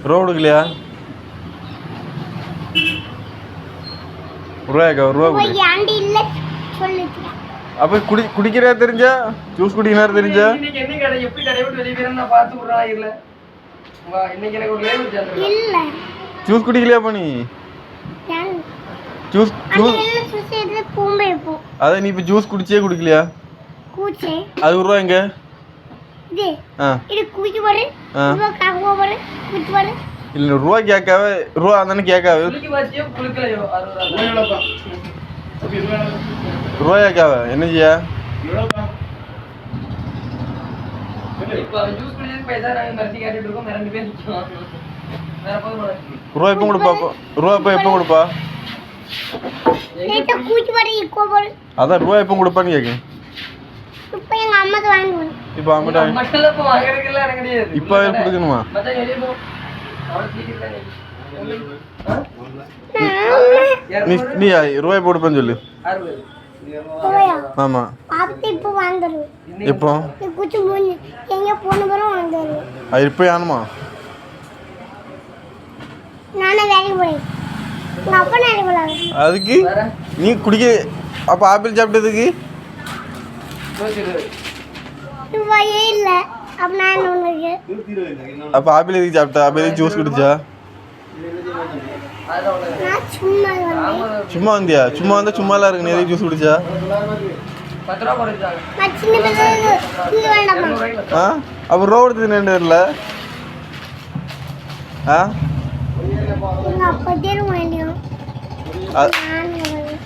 ரூபா கொடுக்கலையா? ரூபாய்க்கா? ரூபா கொடு. அப்போ குடிக்கிறா தெரிஞ்சா? ஜூஸ் குடிக்கிறா தெரிஞ்சா? ஜூஸ் குடிக்கலையா அப்போ நீ? ஜூஸ் அதான் நீ இப்போ ஜூஸ் குடிச்சே குடிக்கலையா? அது ரூபா எங்க? இல்ல ரூபா கேட்காவே ரூபா தானே கேட்காவே ரூபா கேட்காவே என்ன செய்ய? ரூபா எப்போ கொடுப்பா? ரூபா எப்போ கொடுப்பா? அதான் ரூபா எப்போ கொடுப்பான்னு கேட்கு. இப்போ இப்போ கொடுக்கணுமா? நீ ரூபாய் போடுப்பேன்னு சொல்லு. ஆமா எப்போ? அது இப்போ ஆனுமா? அதுக்கு நீ குடிக்க அப்ப ஆப்பிள் சாப்பிட்டதுக்கு அப்ப ஆப்பிள் எதுக்கு சாப்பிட்டா? அப்ப எதுக்கு ஜூஸ் குடிச்சா? சும்மா வந்தியா? சும்மா வந்தா சும்மாலாம் இருக்கு. நீ எதுக்கு ஜூஸ் குடிச்சா? அப்ப ரூபா கொடுத்து நின்றுல